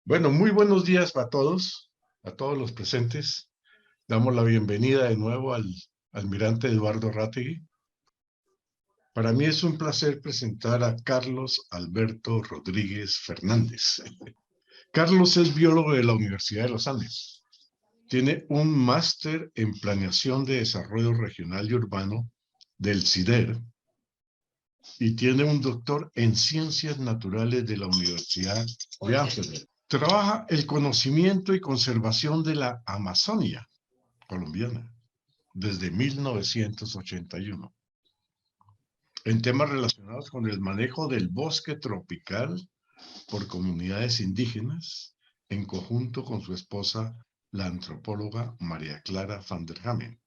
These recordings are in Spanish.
Bueno, muy buenos días a todos los presentes. Damos la bienvenida de nuevo al almirante Eduardo Rátegui. Para mí es un placer presentar a Carlos Alberto Rodríguez Fernández. Carlos es biólogo de la Universidad de los Andes. Tiene un máster en Planeación de Desarrollo Regional y Urbano del CIDER y tiene un doctor en Ciencias Naturales de la Universidad de Ámsterdam. Trabaja el conocimiento y conservación de la Amazonia colombiana desde 1981 en temas relacionados con el manejo del bosque tropical por comunidades indígenas en conjunto con su esposa, la antropóloga María Clara van der Hamen,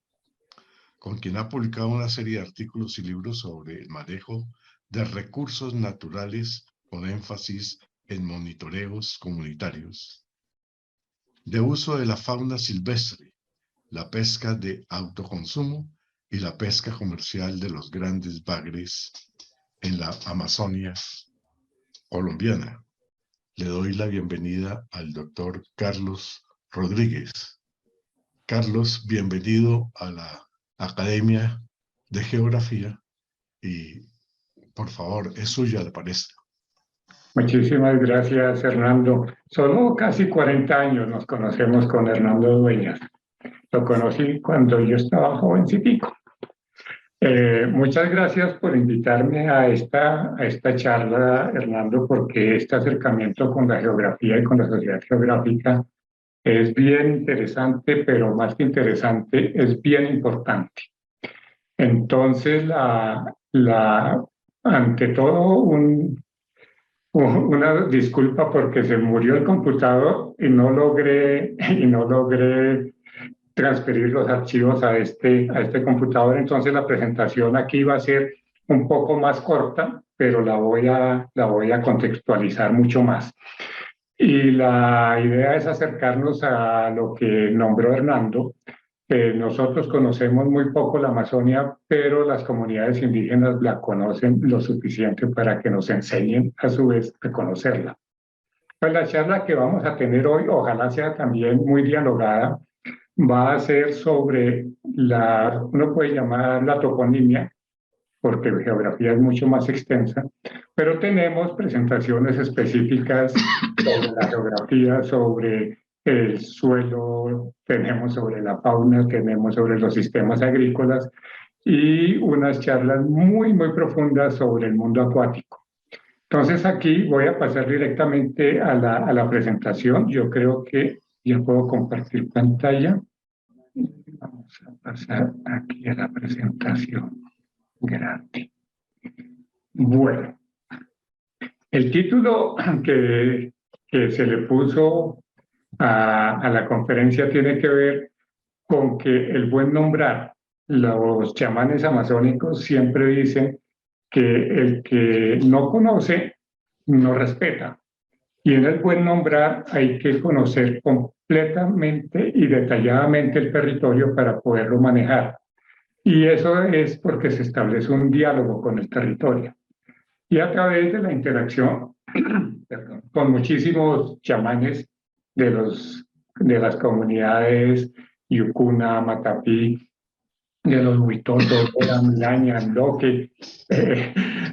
con quien ha publicado una serie de artículos y libros sobre el manejo de recursos naturales con énfasis en monitoreos comunitarios, de uso de la fauna silvestre, la pesca de autoconsumo y la pesca comercial de los grandes bagres en la Amazonia colombiana. Le doy la bienvenida al doctor Carlos Rodríguez. Carlos, bienvenido a la Academia de Geografía y, por favor, es suya, ¿le parece? Muchísimas gracias, Hernando. Solo casi 40 años nos conocemos con Hernando Dueñas. Lo conocí cuando yo estaba jovencitico. Muchas gracias por invitarme a esta charla, Hernando, porque este acercamiento con la geografía y con la sociedad geográfica es bien interesante, pero más que interesante, es bien importante. Entonces, ante todo, una disculpa porque se murió el computador y no logré transferir los archivos a este computador. Entonces la presentación aquí va a ser un poco más corta, pero la voy a contextualizar mucho más. Y la idea es acercarnos a lo que nombró Hernando. Nosotros conocemos muy poco la Amazonia, pero las comunidades indígenas la conocen lo suficiente para que nos enseñen a su vez a conocerla. Pues la charla que vamos a tener hoy, ojalá sea también muy dialogada, va a ser sobre uno puede llamar la toponimia, porque la geografía es mucho más extensa, pero tenemos presentaciones específicas sobre la geografía, sobre el suelo, tenemos sobre la fauna, tenemos sobre los sistemas agrícolas y unas charlas muy profundas sobre el mundo acuático. Entonces aquí voy a pasar directamente a la presentación. Yo creo que ya puedo compartir pantalla. Vamos a pasar aquí a la presentación grande. Bueno, el título que se le puso a la conferencia tiene que ver con que el buen nombrar. Los chamanes amazónicos siempre dicen que el que no conoce no respeta. Y en el buen nombrar hay que conocer completamente y detalladamente el territorio para poderlo manejar. Y eso es porque se establece un diálogo con el territorio. Y a través de la interacción con muchísimos chamanes de las comunidades Yucuna, Matapí, de los Huitotos, Milaña, Andoque,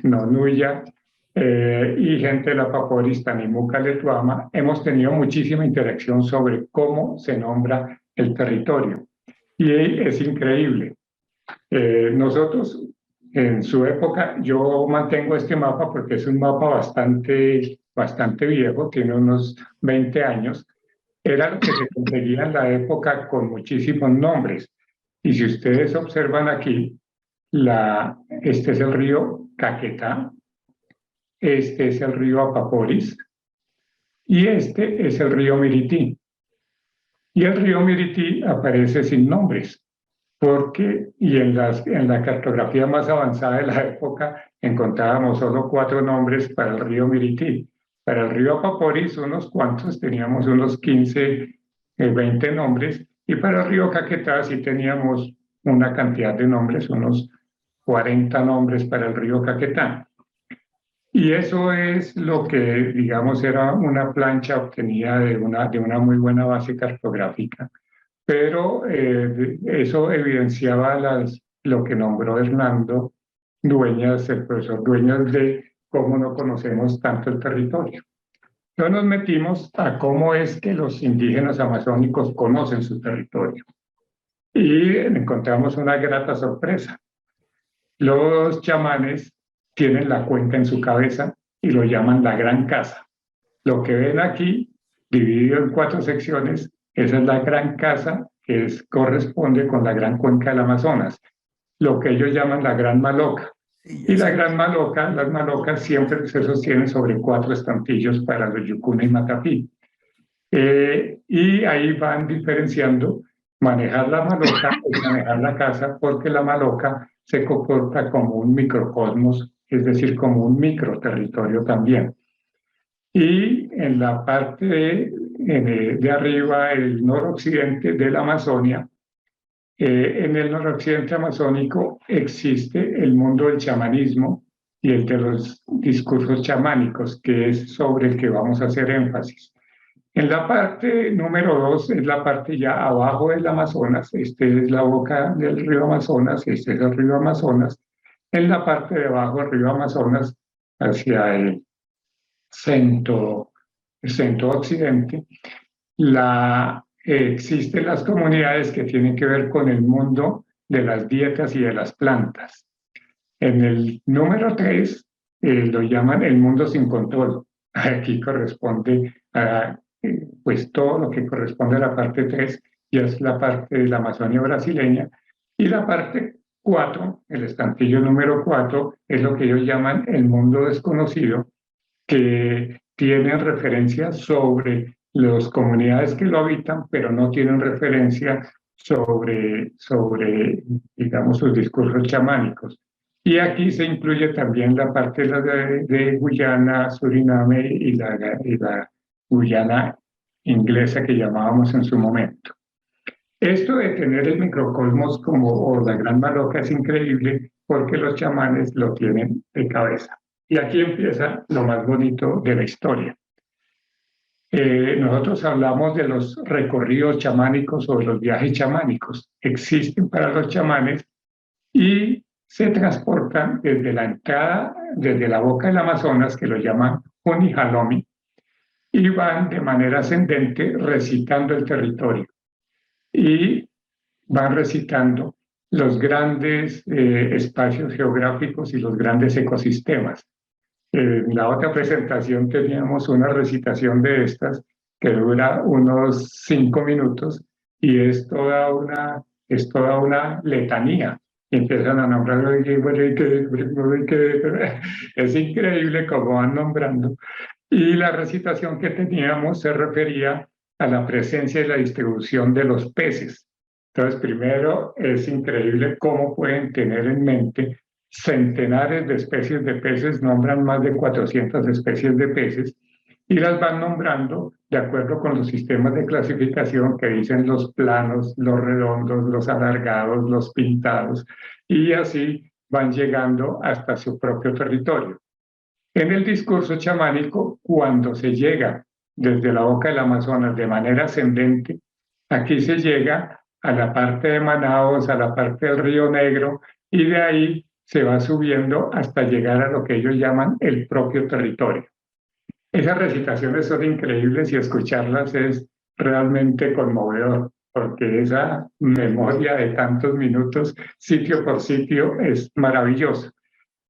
Nonuya, y gente de la Paporis, Tanimuca, Letuama, hemos tenido muchísima interacción sobre cómo se nombra el territorio. Y es increíble. Nosotros, en su época, yo mantengo este mapa porque es un mapa bastante viejo, tiene unos 20 años. Era lo que se conseguía en la época con muchísimos nombres. Y si ustedes observan aquí, este es el río Caquetá, este es el río Apaporis y este es el río Mirití. Y el río Mirití aparece sin nombres, en la cartografía más avanzada de la época encontrábamos solo 4 nombres para el río Mirití. Para el río Apaporis unos cuantos, teníamos unos 15, 20 nombres, y para el río Caquetá sí teníamos una cantidad de nombres, unos 40 nombres para el río Caquetá. Y eso es lo que, digamos, era una plancha obtenida de una muy buena base cartográfica. Pero eso evidenciaba lo que nombró Hernando Dueñas, el profesor Dueñas, de cómo no conocemos tanto el territorio. Entonces nos metimos a cómo es que los indígenas amazónicos conocen su territorio. Y encontramos una grata sorpresa. Los chamanes tienen la cuenca en su cabeza y lo llaman la gran casa. Lo que ven aquí, dividido en 4 secciones, esa es la gran casa que corresponde con la gran cuenca del Amazonas, lo que ellos llaman la gran maloca. Y la gran maloca, las malocas siempre se sostienen sobre 4 estampillos para los Yucuna y Matapí. Y ahí van diferenciando. Manejar la maloca es manejar la casa, porque la maloca se comporta como un microcosmos, es decir, como un microterritorio también. Y en la parte de arriba, el noroccidente de la Amazonia, en el noroccidente amazónico existe el mundo del chamanismo y el de los discursos chamánicos, que es sobre el que vamos a hacer énfasis. En la parte número 2 es la parte ya abajo del Amazonas. Este es la boca del río Amazonas, este es el río Amazonas. En la parte de abajo del río Amazonas, hacia el centro occidente, existen las comunidades que tienen que ver con el mundo de las dietas y de las plantas. En el número 3 lo llaman el mundo sin control. Aquí corresponde a pues todo lo que corresponde a la parte 3, ya es la parte de la Amazonia brasileña, y la parte 4, el estampillo número 4, es lo que ellos llaman el mundo desconocido, que tienen referencia sobre las comunidades que lo habitan, pero no tienen referencia sobre digamos, sus discursos chamánicos. Y aquí se incluye también la parte de Guyana, Suriname y la Guyana inglesa que llamábamos en su momento. Esto de tener el microcosmos como o la gran maloca es increíble, porque los chamanes lo tienen de cabeza. Y aquí empieza lo más bonito de la historia. Nosotros hablamos de los recorridos chamánicos o de los viajes chamánicos. Existen para los chamanes y se transportan desde la entrada, desde la boca del Amazonas, que lo llaman Hunihalomi, y van de manera ascendente recitando el territorio. Y van recitando los grandes espacios geográficos y los grandes ecosistemas. En la otra presentación teníamos una recitación de estas que dura unos 5 minutos y es toda una letanía. Empiezan a nombrar, es increíble cómo van nombrando. Y la recitación que teníamos se refería a la presencia y la distribución de los peces. Entonces, primero, es increíble cómo pueden tener en mente centenares de especies de peces, nombran más de 400 especies de peces, y las van nombrando de acuerdo con los sistemas de clasificación que dicen los planos, los redondos, los alargados, los pintados, y así van llegando hasta su propio territorio. En el discurso chamánico, cuando se llega desde la boca del Amazonas de manera ascendente, aquí se llega a la parte de Manaos, a la parte del Río Negro, y de ahí se va subiendo hasta llegar a lo que ellos llaman el propio territorio. Esas recitaciones son increíbles y escucharlas es realmente conmovedor, porque esa memoria de tantos minutos, sitio por sitio, es maravillosa.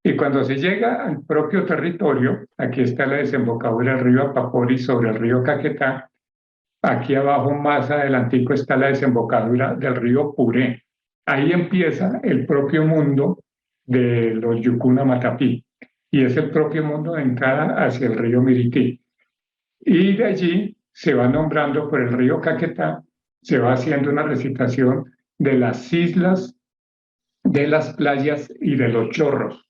Y cuando se llega al propio territorio, aquí está la desembocadura del río Apapori sobre el río Caquetá. Aquí abajo, más adelantico, está la desembocadura del río Puré. Ahí empieza el propio mundo de los Yucuna Matapí, y es el propio mundo de entrada hacia el río Mirití. Y de allí se va nombrando por el río Caquetá, se va haciendo una recitación de las islas, de las playas y de los chorros.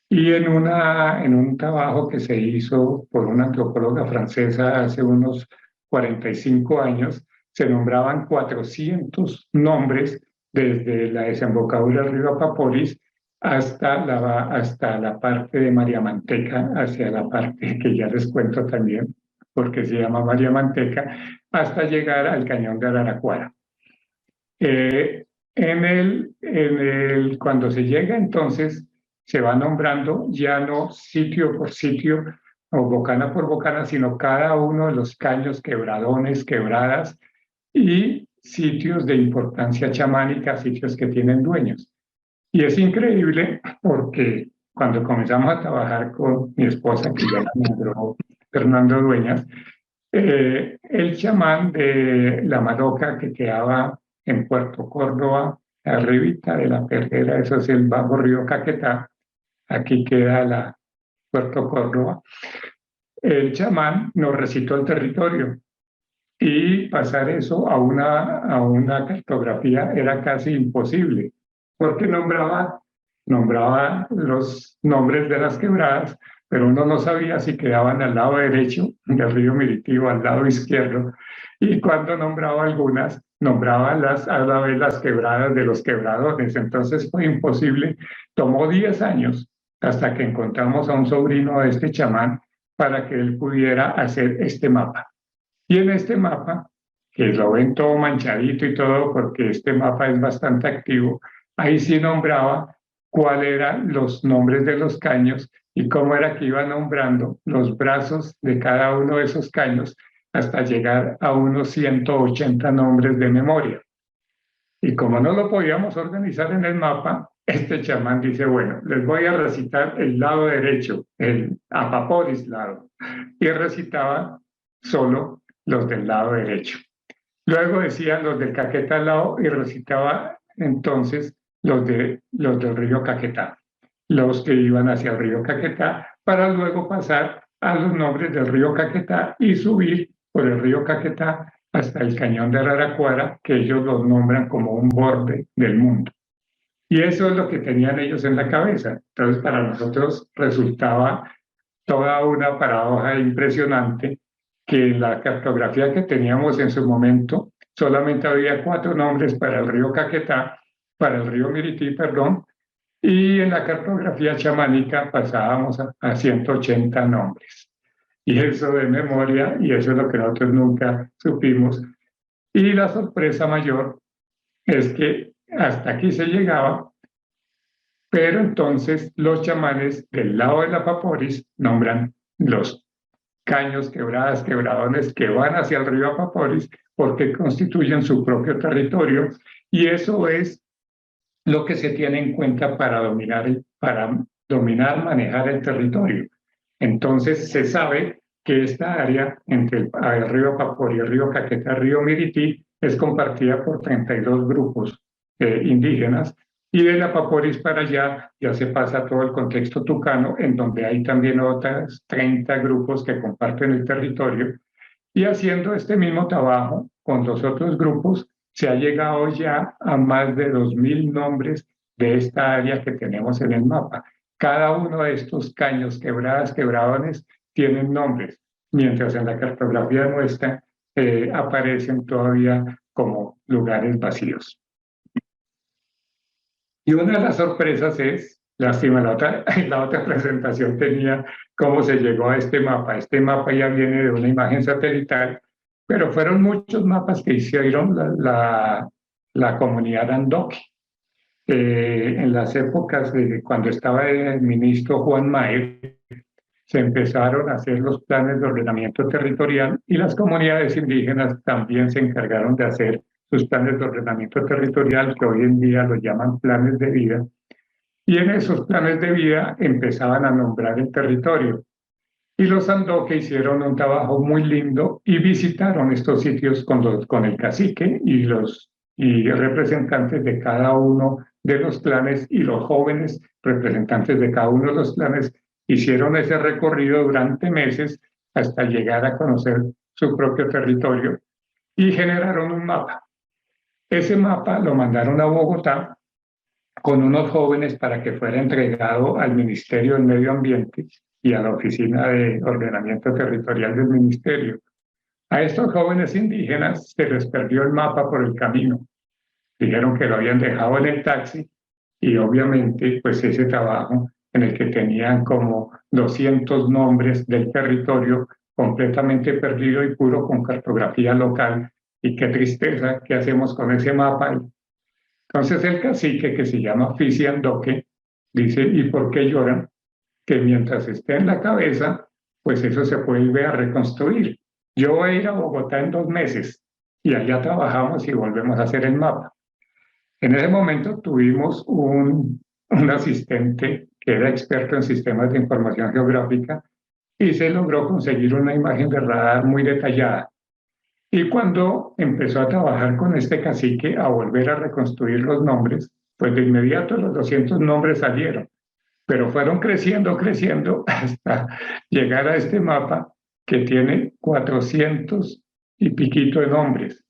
Y en un trabajo que se hizo por una antropóloga francesa hace unos 45 años, se nombraban 400 nombres desde la desembocadura del río Apaporis hasta la parte de Mariamanteca, hacia la parte que ya les cuento también, porque se llama Mariamanteca, hasta llegar al cañón de Araraquara. Cuando se llega entonces, se va nombrando ya no sitio por sitio o bocana por bocana, sino cada uno de los caños, quebradones, quebradas y sitios de importancia chamánica, sitios que tienen dueños. Y es increíble porque cuando comenzamos a trabajar con mi esposa, que ya la nombró Fernando Dueñas, el chamán de la Madoca que quedaba en Puerto Córdoba, arribita de la Perjera, eso es el bajo río Caquetá, aquí queda la Puerto Córdoba, el chamán nos recitó el territorio y pasar eso a una cartografía era casi imposible, porque nombraba los nombres de las quebradas, pero uno no sabía si quedaban al lado derecho del río Mirití o al lado izquierdo, y cuando nombraba algunas, nombraba a la vez las quebradas de los quebradones, entonces fue imposible. Tomó 10 años hasta que encontramos a un sobrino de este chamán para que él pudiera hacer este mapa. Y en este mapa, que lo ven todo manchadito y todo, porque este mapa es bastante activo, ahí sí nombraba cuáles eran los nombres de los caños y cómo era que iba nombrando los brazos de cada uno de esos caños hasta llegar a unos 180 nombres de memoria. Y como no lo podíamos organizar en el mapa, este chamán dice, bueno, les voy a recitar el lado derecho, el Apaporis lado, y recitaba solo los del lado derecho. Luego decía los del Caquetá al lado y recitaba entonces los del río Caquetá, los que iban hacia el río Caquetá, para luego pasar a los nombres del río Caquetá y subir por el río Caquetá hasta el cañón de Araraquara, que ellos los nombran como un borde del mundo. Y eso es lo que tenían ellos en la cabeza. Entonces, para nosotros resultaba toda una paradoja impresionante que en la cartografía que teníamos en su momento solamente había 4 nombres para el río Caquetá, para el río Mirití, perdón, y en la cartografía chamánica pasábamos a 180 nombres. Y eso de memoria, y eso es lo que nosotros nunca supimos. Y la sorpresa mayor es que hasta aquí se llegaba, pero entonces los chamanes del lado de la Paporis nombran los caños, quebradas, quebradones que van hacia el río Apaporis porque constituyen su propio territorio, y eso es lo que se tiene en cuenta para dominar, manejar el territorio. Entonces se sabe que esta área entre el río Apapori y el río Caquetá, el río Mirití, es compartida por 32 grupos indígenas, y de la Paporis para allá ya se pasa todo el contexto tucano, en donde hay también otras 30 grupos que comparten el territorio, y haciendo este mismo trabajo con los otros grupos, se ha llegado ya a más de 2.000 nombres de esta área que tenemos en el mapa. Cada uno de estos caños, quebradas, quebradones, tienen nombres, mientras en la cartografía nuestra aparecen todavía como lugares vacíos. Y una de las sorpresas es, lástima, la otra presentación tenía cómo se llegó a este mapa. Este mapa ya viene de una imagen satelital, pero fueron muchos mapas que hicieron la comunidad Andoque. En las épocas de cuando estaba el ministro Juan Maer, se empezaron a hacer los planes de ordenamiento territorial y las comunidades indígenas también se encargaron de hacer sus planes de ordenamiento territorial, que hoy en día los llaman planes de vida, y en esos planes de vida empezaban a nombrar el territorio. Y los Andoque hicieron un trabajo muy lindo y visitaron estos sitios con el cacique y representantes de cada uno de los clanes, y los jóvenes representantes de cada uno de los clanes hicieron ese recorrido durante meses hasta llegar a conocer su propio territorio y generaron un mapa. Ese mapa lo mandaron a Bogotá con unos jóvenes para que fuera entregado al Ministerio del Medio Ambiente y a la Oficina de Ordenamiento Territorial del Ministerio. A estos jóvenes indígenas se les perdió el mapa por el camino. Dijeron que lo habían dejado en el taxi y obviamente pues ese trabajo en el que tenían como 200 nombres del territorio completamente perdido y puro con cartografía local, y qué tristeza, ¿qué hacemos con ese mapa? Entonces el cacique, que se llama Fisiandoque, dice, ¿y por qué lloran? Que mientras esté en la cabeza, pues eso se vuelve a reconstruir. Yo voy a ir a Bogotá en 2 meses y allá trabajamos y volvemos a hacer el mapa. En ese momento tuvimos un asistente que era experto en sistemas de información geográfica y se logró conseguir una imagen de radar muy detallada. Y cuando empezó a trabajar con este cacique a volver a reconstruir los nombres, pues de inmediato los 200 nombres salieron, pero fueron creciendo, creciendo hasta llegar a este mapa que tiene 400 y piquito de nombres.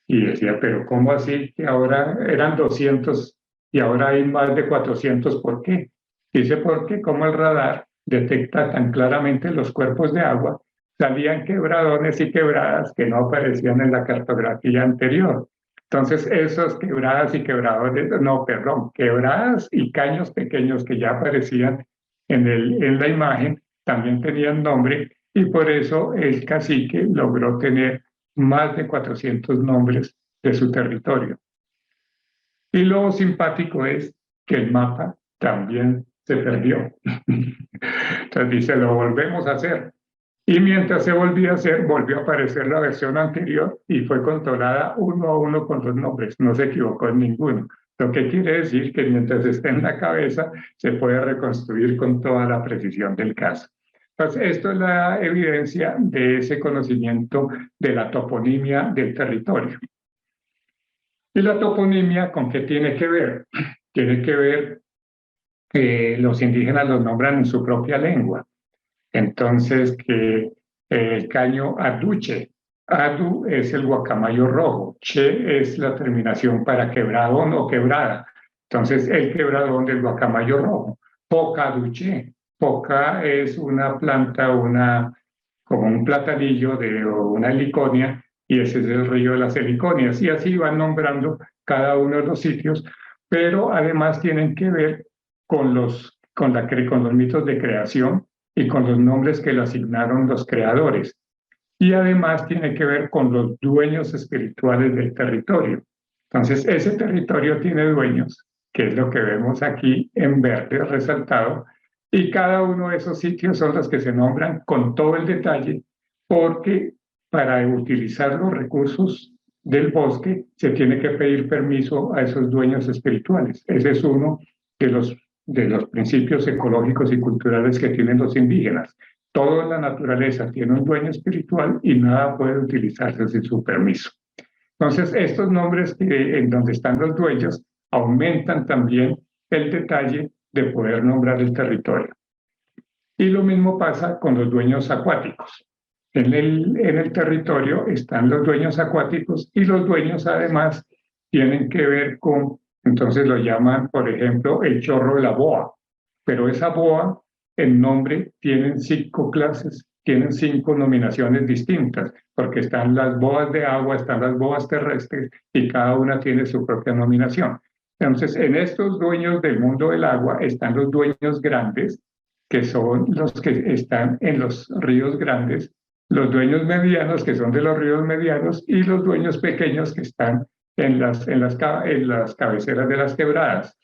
Y decía, pero ¿cómo así? Que ahora eran 200 y ahora hay más de 400, ¿por qué? Dice, porque como el radar detecta tan claramente los cuerpos de agua, salían quebradones y quebradas que no aparecían en la cartografía anterior. Entonces, esos quebradas y quebradones, no, perdón, quebradas y caños pequeños que ya aparecían en la imagen, también tenían nombre, y por eso el cacique logró tener más de 400 nombres de su territorio. Y lo simpático es que el mapa también se perdió. Entonces dice, lo volvemos a hacer. Y mientras se volvía a hacer, volvió a aparecer la versión anterior y fue controlada uno a uno con los nombres. No se equivocó en ninguno. Lo que quiere decir que mientras esté en la cabeza, se puede reconstruir con toda la precisión del caso. Entonces, esto es la evidencia de ese conocimiento de la toponimia del territorio. ¿Y la toponimia con qué tiene que ver? Tiene que ver que los indígenas los nombran en su propia lengua. Entonces, que el caño aduche, adu es el guacamayo rojo, che es la terminación para quebradón o quebrada. Entonces, el quebradón del guacamayo rojo. Poca aduche, poca es una planta, como un platanillo o una heliconia, y ese es el río de las heliconias. Y así van nombrando cada uno de los sitios, pero además tienen que ver con los mitos de creación y con los nombres que le asignaron los creadores. Y además tiene que ver con los dueños espirituales del territorio. Entonces, ese territorio tiene dueños, que es lo que vemos aquí en verde resaltado, y cada uno de esos sitios son los que se nombran con todo el detalle, porque para utilizar los recursos del bosque se tiene que pedir permiso a esos dueños espirituales. Ese es uno de los principios ecológicos y culturales que tienen los indígenas. Toda la naturaleza tiene un dueño espiritual y nada puede utilizarse sin su permiso. Entonces, estos nombres en donde están los dueños aumentan también el detalle de poder nombrar el territorio. Y lo mismo pasa con los dueños acuáticos. En el territorio están los dueños acuáticos y los dueños además tienen que ver con, entonces lo llaman, por ejemplo, el chorro de la boa, pero esa boa, en nombre, tienen 5 clases, tienen 5 nominaciones distintas, porque están las boas de agua, están las boas terrestres y cada una tiene su propia nominación. Entonces, en estos dueños del mundo del agua están los dueños grandes, que son los que están en los ríos grandes, los dueños medianos, que son de los ríos medianos, y los dueños pequeños, que están en las cabeceras de las quebradas.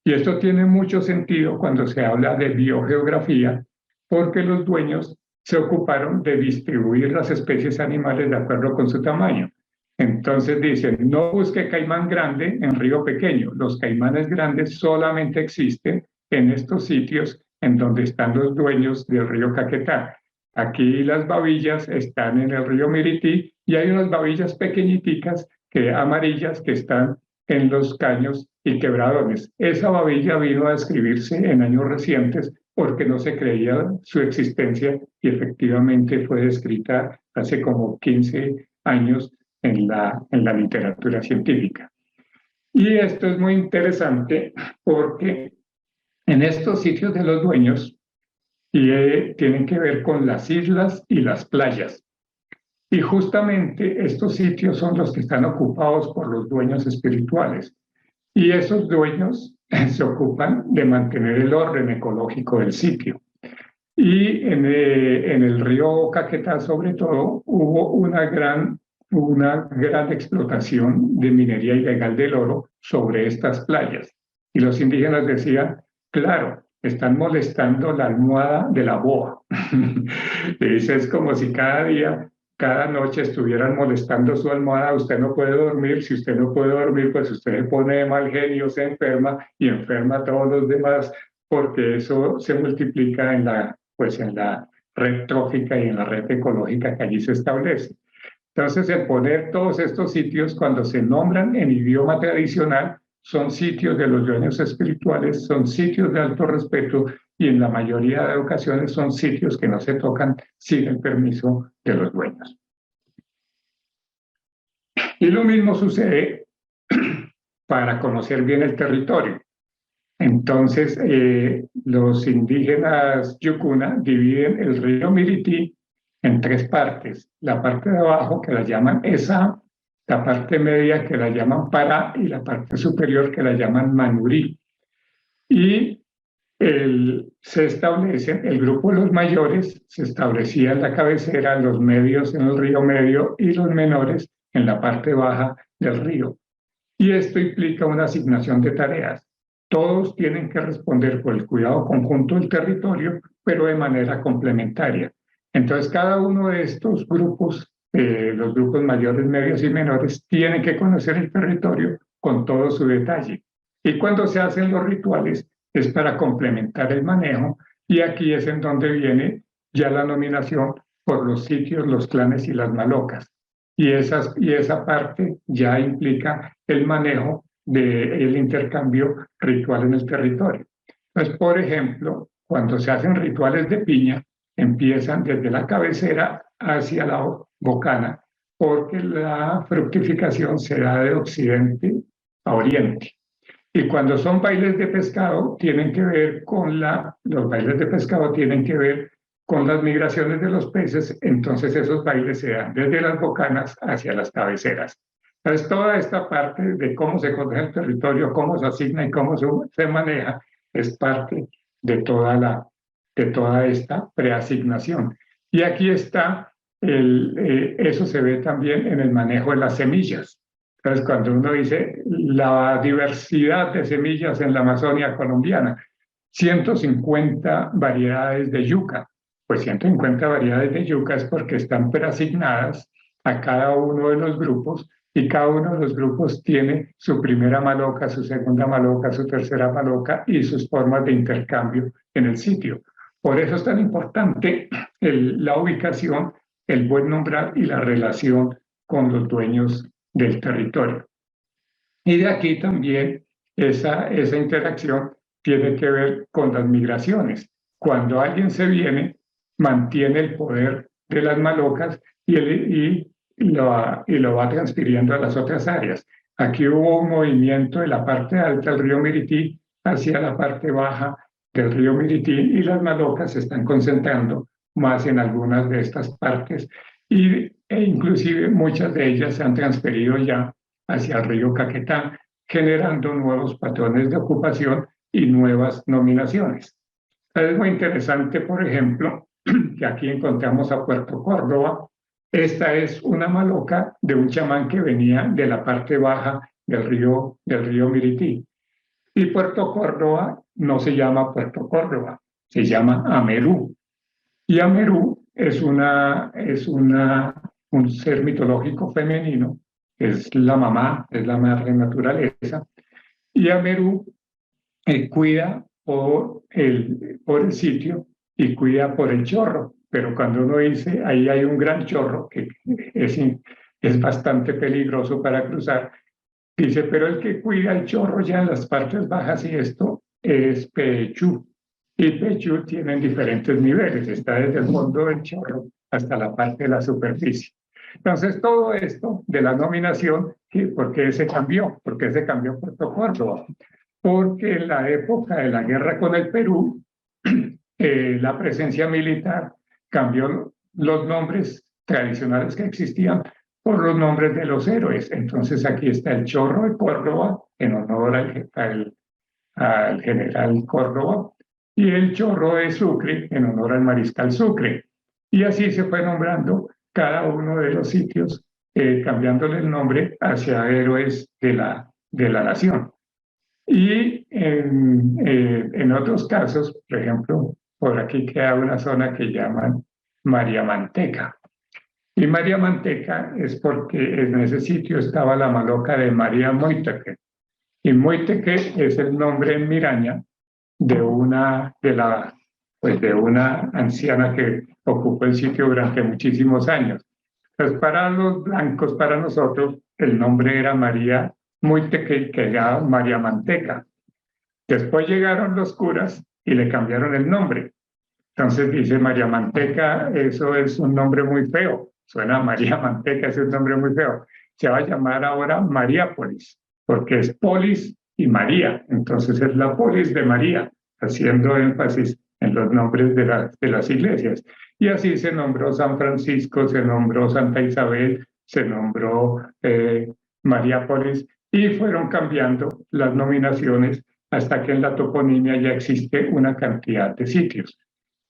Y esto tiene mucho sentido cuando se habla de biogeografía, porque los dueños se ocuparon de distribuir las especies animales de acuerdo con su tamaño. Entonces dicen, no busque caimán grande en río pequeño. Los caimanes grandes solamente existen en estos sitios en donde están los dueños del río Caquetá. Aquí las babillas están en el río Mirití y hay unas babillas pequeñiticas, amarillas, que están en los caños y quebradones. Esa babilla vino a describirse en años recientes porque no se creía su existencia y efectivamente fue descrita hace como 15 años en la literatura científica. Y esto es muy interesante porque en estos sitios de los dueños tienen que ver con las islas y las playas. Y justamente estos sitios son los que están ocupados por los dueños espirituales. Y esos dueños se ocupan de mantener el orden ecológico del sitio. Y en el río Caquetá, sobre todo, hubo una gran explotación de minería ilegal del oro sobre estas playas. Y los indígenas decían, claro, están molestando la almohada de la boa. Y dice, es como si cada día, cada noche estuvieran molestando su almohada, usted no puede dormir, si usted no puede dormir, pues usted se pone de mal genio, se enferma y enferma a todos los demás, porque eso se multiplica en la red trófica y en la red ecológica que allí se establece. Entonces, el poner todos estos sitios, cuando se nombran en idioma tradicional, son sitios de los dueños espirituales, son sitios de alto respeto y en la mayoría de ocasiones son sitios que no se tocan sin el permiso de los dueños. Y lo mismo sucede para conocer bien el territorio. Entonces, los indígenas Yukuna dividen el río Mirití en tres partes. La parte de abajo, que la llaman Esa, la parte media, que la llaman Pará, y la parte superior, que la llaman Manurí. Y se establecen, el grupo de los mayores se establecía en la cabecera, los medios en el río Medio y los menores en la parte baja del río. Y esto implica una asignación de tareas. Todos tienen que responder por el cuidado conjunto del territorio, pero de manera complementaria. Entonces, cada uno de estos grupos, los grupos mayores, medios y menores, tienen que conocer el territorio con todo su detalle. Y cuando se hacen los rituales, es para complementar el manejo, y aquí es en donde viene ya la nominación por los sitios, los clanes y las malocas. Y esa parte ya implica el manejo del intercambio ritual en el territorio. Entonces, por ejemplo, cuando se hacen rituales de piña, empiezan desde la cabecera hacia la bocana, porque la fructificación se da de occidente a oriente. Y cuando son bailes de pescado, tienen que ver con los bailes de pescado tienen que ver con las migraciones de los peces, entonces esos bailes se dan desde las bocanas hacia las cabeceras. Entonces, toda esta parte de cómo se conoce el territorio, cómo se asigna y cómo se maneja, es parte de toda esta preasignación. Y aquí está, eso se ve también en el manejo de las semillas. Entonces, cuando uno dice la diversidad de semillas en la Amazonia colombiana, 150 variedades de yuca, pues 150 variedades de yuca es porque están preasignadas a cada uno de los grupos y cada uno de los grupos tiene su primera maloca, su segunda maloca, su tercera maloca y sus formas de intercambio en el sitio. Por eso es tan importante la ubicación, el buen nombrar y la relación con los dueños del territorio. Y de aquí también esa interacción tiene que ver con las migraciones. Cuando alguien se viene, mantiene el poder de las malocas y lo va transfiriendo a las otras áreas. Aquí hubo un movimiento de la parte alta del río Mirití hacia la parte baja del río Mirití y las malocas se están concentrando más en algunas de estas partes e inclusive muchas de ellas se han transferido ya hacia el río Caquetá, generando nuevos patrones de ocupación y nuevas nominaciones. Es muy interesante, por ejemplo, que aquí encontramos a Puerto Córdoba. Esta es una maloca de un chamán que venía de la parte baja del río Mirití. Y Puerto Córdoba no se llama Puerto Córdoba, se llama Amerú. Y Amerú es un ser mitológico femenino, es la mamá, es la madre naturaleza. Y Amerú cuida por el sitio y cuida por el chorro. Pero cuando uno dice, ahí hay un gran chorro que es bastante peligroso para cruzar, dice, pero el que cuida el chorro ya en las partes bajas y esto es Pechú. Y Pechú tienen diferentes niveles, está desde el fondo del chorro hasta la parte de la superficie. Entonces, todo esto de la nominación, ¿por qué se cambió? ¿Por qué se cambió Puerto Córdoba? Porque en la época de la guerra con el Perú, la presencia militar cambió los nombres tradicionales que existían por los nombres de los héroes. Entonces aquí está el Chorro de Córdoba, en honor al general Córdoba, y el Chorro de Sucre, en honor al mariscal Sucre. Y así se fue nombrando cada uno de los sitios, cambiándole el nombre hacia héroes de la nación. Y en otros casos, por ejemplo, por aquí queda una zona que llaman María Manteca. Y María Manteca es porque en ese sitio estaba la maloca de María Moiteque. Y Moiteque es el nombre en Miraña de una anciana que ocupó el sitio durante muchísimos años. Pues para los blancos, para nosotros, el nombre era María Moiteque, que era María Manteca. Después llegaron los curas y le cambiaron el nombre. Entonces dice María Manteca, eso es un nombre muy feo. Suena María Manteca, es un nombre muy feo. Se va a llamar ahora Mariápolis, porque es polis y María. Entonces es la polis de María, haciendo énfasis en los nombres de las iglesias. Y así se nombró San Francisco, se nombró Santa Isabel, se nombró Mariápolis, y fueron cambiando las nominaciones hasta que en la toponimia ya existe una cantidad de sitios.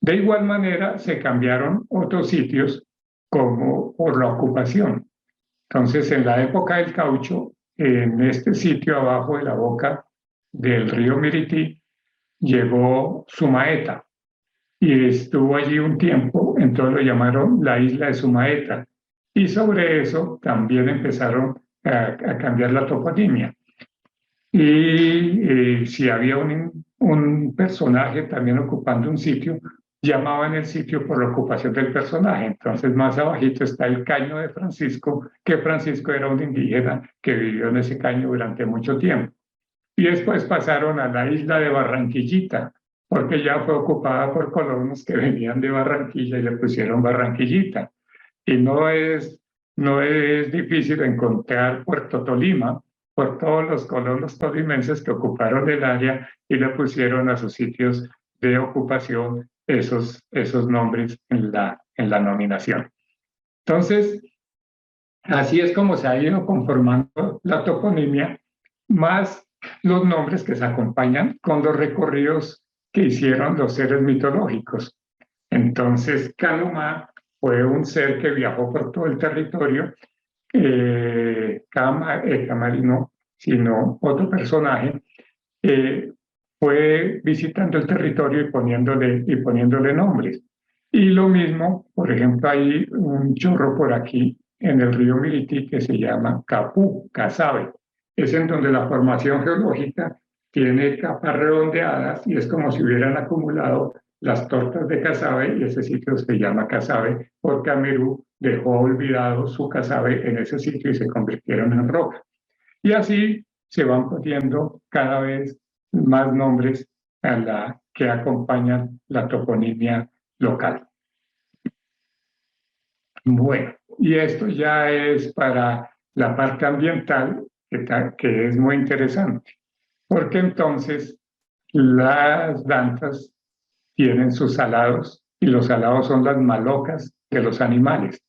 De igual manera, se cambiaron otros sitios como por la ocupación. Entonces, en la época del caucho, en este sitio abajo de la boca del río Mirití, llegó Sumaeta y estuvo allí un tiempo, entonces lo llamaron la isla de Sumaeta. Y sobre eso también empezaron a cambiar la toponimia. Y si había un personaje también ocupando un sitio, llamaban el sitio por la ocupación del personaje. Entonces más abajito está el caño de Francisco, que Francisco era un indígena que vivió en ese caño durante mucho tiempo. Y después pasaron a la isla de Barranquillita, porque ya fue ocupada por colonos que venían de Barranquilla y le pusieron Barranquillita. Y no es difícil encontrar Puerto Tolima por todos los colonos tolimenses que ocuparon el área y le pusieron a sus sitios de ocupación esos nombres en la nominación. Entonces, así es como se ha ido conformando la toponimia, más los nombres que se acompañan con los recorridos que hicieron los seres mitológicos. Entonces, Calumá fue un ser que viajó por todo el territorio. Camari no, sino otro personaje, fue visitando el territorio y poniéndole nombres. Y lo mismo, por ejemplo, hay un chorro por aquí en el río Mirití que se llama Capú, Casabe. Es en donde la formación geológica tiene capas redondeadas y es como si hubieran acumulado las tortas de casabe, y ese sitio se llama Casabe porque Amerú dejó olvidado su casabe en ese sitio y se convirtieron en roca. Y así se van poniendo cada vez más nombres que acompañan la toponimia local. Bueno, y esto ya es para la parte ambiental, que es muy interesante, porque entonces las danzas tienen sus salados y los salados son las malocas de los animales.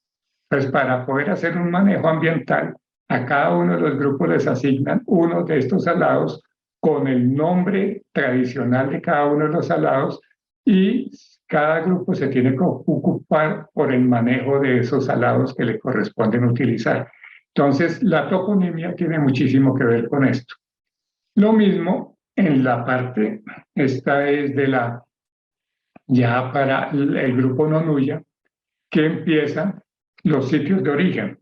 Pues para poder hacer un manejo ambiental, a cada uno de los grupos les asignan uno de estos salados con el nombre tradicional de cada uno de los salados, y cada grupo se tiene que ocupar por el manejo de esos salados que le corresponden utilizar. Entonces, la toponimia tiene muchísimo que ver con esto. Lo mismo en la parte, esta es ya para el grupo Nonuya, que empiezan los sitios de origen.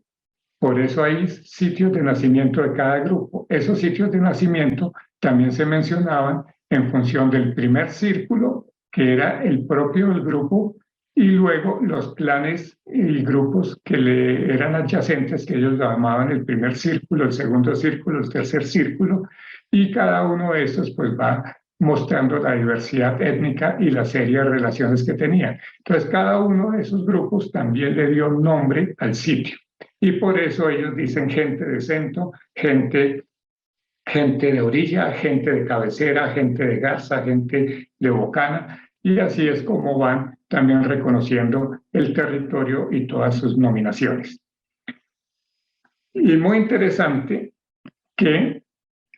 Por eso hay sitios de nacimiento de cada grupo. Esos sitios de nacimiento también se mencionaban en función del primer círculo, que era el propio del grupo, y luego los clanes y grupos que le eran adyacentes, que ellos llamaban el primer círculo, el segundo círculo, el tercer círculo, y cada uno de estos pues va mostrando la diversidad étnica y la serie de relaciones que tenían. Entonces, cada uno de esos grupos también le dio nombre al sitio. Y por eso ellos dicen gente de centro, gente de orilla, gente de cabecera, gente de garza, gente de bocana, y así es como van también reconociendo el territorio y todas sus nominaciones. Y muy interesante que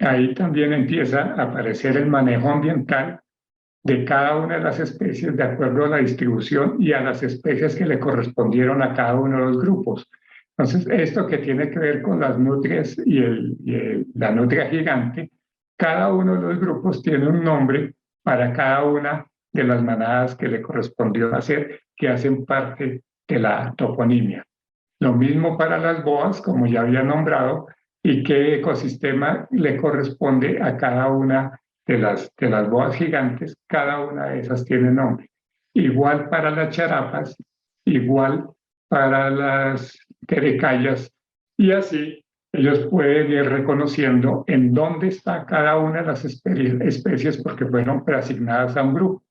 ahí también empieza a aparecer el manejo ambiental de cada una de las especies de acuerdo a la distribución y a las especies que le correspondieron a cada uno de los grupos. Entonces, esto que tiene que ver con las nutrias la nutria gigante, cada uno de los grupos tiene un nombre para cada una de las manadas que le correspondió hacer, que hacen parte de la toponimia. Lo mismo para las boas, como ya había nombrado, y qué ecosistema le corresponde a cada una de las boas gigantes, cada una de esas tiene nombre. Igual para las charapas, igual para las querecayas, y así ellos pueden ir reconociendo en dónde está cada una de las especies porque fueron preasignadas a un grupo.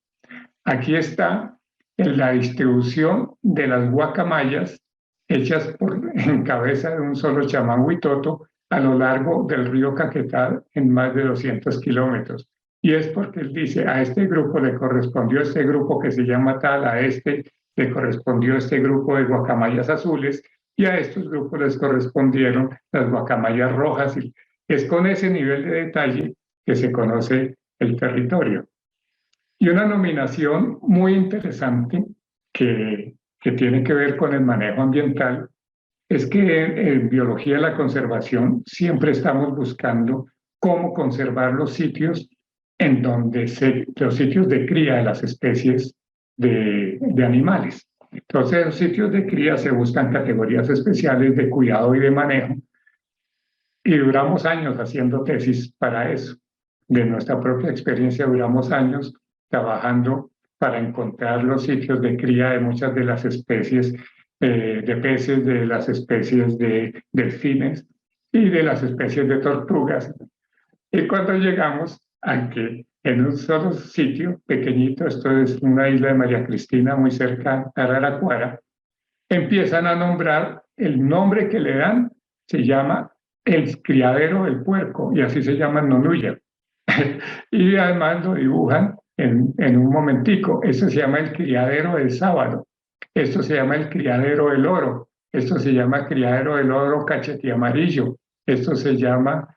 Aquí está en la distribución de las guacamayas hechas en cabeza de un solo chamán huitoto a lo largo del río Caquetá en más de 200 kilómetros. Y es porque él dice, a este grupo le correspondió este grupo que se llama tal, a este le correspondió este grupo de guacamayas azules y a estos grupos les correspondieron las guacamayas rojas. Y es con ese nivel de detalle que se conoce el territorio. Y una nominación muy interesante que tiene que ver con el manejo ambiental es que en biología de la conservación siempre estamos buscando cómo conservar los sitios en donde los sitios de cría de las especies de animales. Entonces, en los sitios de cría se buscan categorías especiales de cuidado y de manejo y duramos años haciendo tesis para eso. De nuestra propia experiencia duramos años trabajando para encontrar los sitios de cría de muchas de las especies de peces, de las especies de delfines y de las especies de tortugas. Y cuando llegamos a que en un solo sitio pequeñito, esto es una isla de María Cristina muy cerca a Araraquara, empiezan a nombrar el nombre que le dan, se llama el criadero del puerco, y así se llama Nonuya. Y además lo dibujan en un momentico. Eso se llama el criadero del sábado, esto se llama el criadero del oro, esto se llama criadero del oro cachete amarillo, esto se llama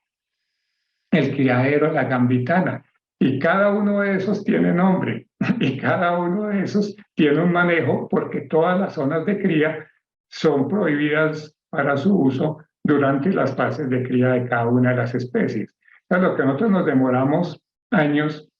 el criadero de la gambitana. Y cada uno de esos tiene nombre y cada uno de esos tiene un manejo porque todas las zonas de cría son prohibidas para su uso durante las fases de cría de cada una de las especies. Entonces, lo que nosotros nos demoramos años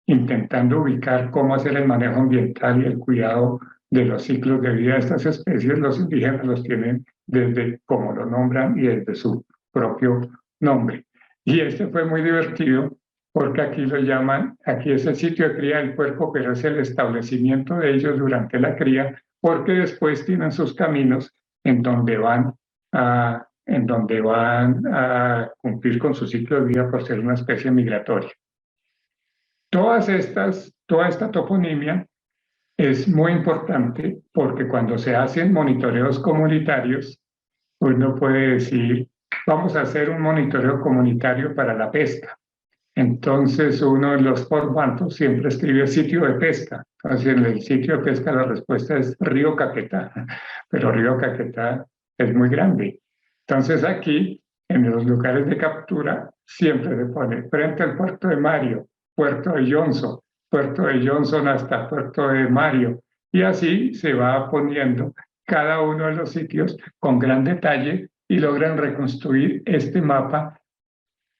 intentando ubicar cómo hacer el manejo ambiental y el cuidado de los ciclos de vida de estas especies, los indígenas los tienen desde cómo lo nombran y desde su propio nombre. Y este fue muy divertido porque aquí lo llaman, aquí es el sitio de cría del puerco, pero es el establecimiento de ellos durante la cría, porque después tienen sus caminos en donde van a cumplir con su ciclo de vida por ser una especie migratoria. Toda esta toponimia es muy importante porque cuando se hacen monitoreos comunitarios, uno puede decir, vamos a hacer un monitoreo comunitario para la pesca. Entonces, uno de los formandos siempre escribe sitio de pesca. Entonces, en el sitio de pesca la respuesta es Río Caquetá, pero Río Caquetá es muy grande. Entonces, aquí, en los lugares de captura, siempre se pone frente al puerto de Mario, puerto de Johnson hasta puerto de Mario. Y así se va poniendo cada uno de los sitios con gran detalle y logran reconstruir este mapa.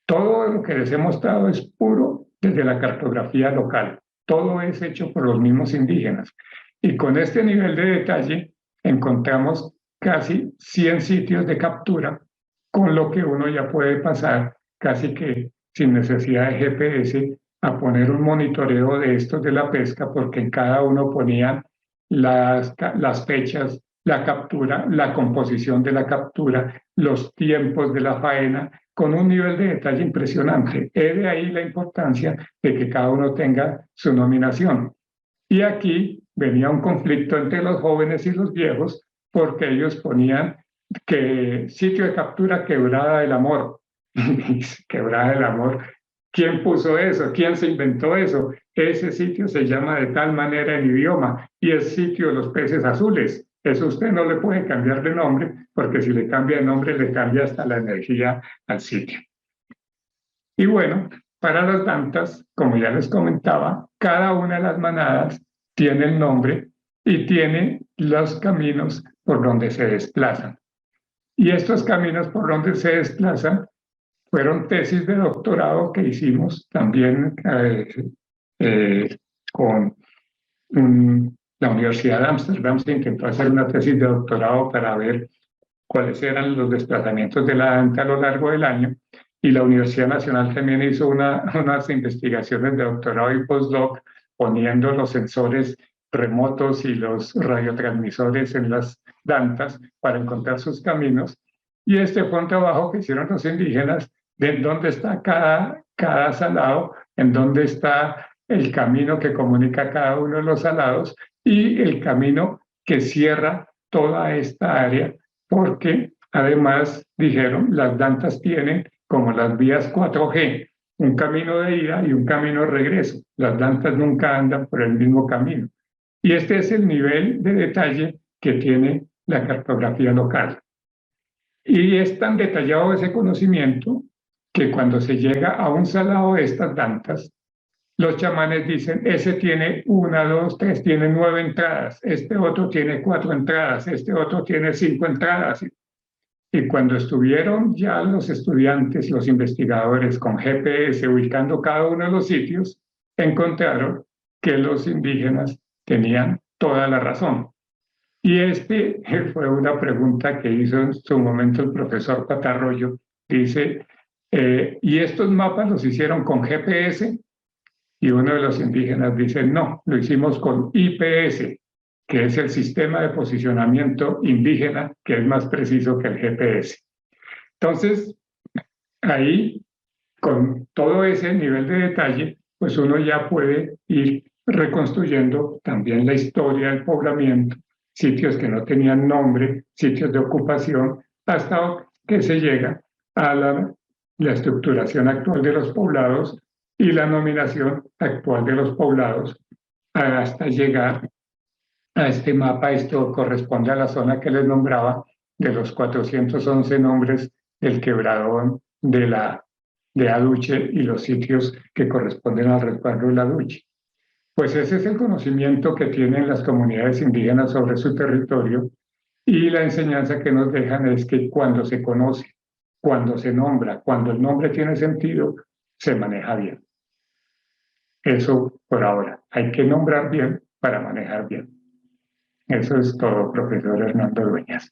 Todo lo que les he mostrado es puro desde la cartografía local. Todo es hecho por los mismos indígenas. Y con este nivel de detalle encontramos casi 100 sitios de captura, con lo que uno ya puede pasar casi que sin necesidad de GPS a poner un monitoreo de estos de la pesca, porque en cada uno ponían las fechas, la captura, la composición de la captura, los tiempos de la faena, con un nivel de detalle impresionante. Es de ahí la importancia de que cada uno tenga su nominación. Y aquí venía un conflicto entre los jóvenes y los viejos, porque ellos ponían que sitio de captura Quebrada del Amor. Quebrada del Amor. ¿Quién puso eso? ¿Quién se inventó eso? Ese sitio se llama de tal manera en idioma y es sitio de los peces azules. Eso usted no le puede cambiar de nombre, porque si le cambia de nombre, le cambia hasta la energía al sitio. Y bueno, para las dantas, como ya les comentaba, cada una de las manadas tiene el nombre y tiene los caminos por donde se desplazan. Y estos caminos por donde se desplazan fueron tesis de doctorado que hicimos también con la Universidad de Ámsterdam. Se intentó hacer una tesis de doctorado para ver cuáles eran los desplazamientos de la danta a lo largo del año. Y la Universidad Nacional también hizo unas investigaciones de doctorado y postdoc poniendo los sensores remotos y los radiotransmisores en las dantas para encontrar sus caminos. Y este fue un trabajo que hicieron los indígenas de dónde está cada salado, en dónde está el camino que comunica cada uno de los salados y el camino que cierra toda esta área, porque además dijeron las dantas tienen como las vías 4G, un camino de ida y un camino de regreso. Las dantas nunca andan por el mismo camino. Y este es el nivel de detalle que tiene la cartografía local. Y es tan detallado ese conocimiento que cuando se llega a un salado de estas dantas, los chamanes dicen, ese tiene 1, 2, 3, tiene 9 entradas, este otro tiene 4 entradas, este otro tiene 5 entradas. Y cuando estuvieron ya los estudiantes, los investigadores con GPS ubicando cada uno de los sitios, encontraron que los indígenas tenían toda la razón. Y fue una pregunta que hizo en su momento el profesor Patarroyo. Dice, ¿y estos mapas los hicieron con GPS? Y uno de los indígenas dice, no, lo hicimos con IPS, que es el sistema de posicionamiento indígena, que es más preciso que el GPS. Entonces, ahí, con todo ese nivel de detalle, pues uno ya puede ir reconstruyendo también la historia del poblamiento, sitios que no tenían nombre, sitios de ocupación, hasta que se llega a la estructuración actual de los poblados y la nominación actual de los poblados hasta llegar a este mapa. Esto corresponde a la zona que les nombraba de los 411 nombres del quebradón de Aduche y los sitios que corresponden al resguardo de Aduche. Pues ese es el conocimiento que tienen las comunidades indígenas sobre su territorio, y la enseñanza que nos dejan es que cuando se conoce, cuando se nombra, cuando el nombre tiene sentido, se maneja bien. Eso por ahora. Hay que nombrar bien para manejar bien. Eso es todo, profesor Hernando Dueñas.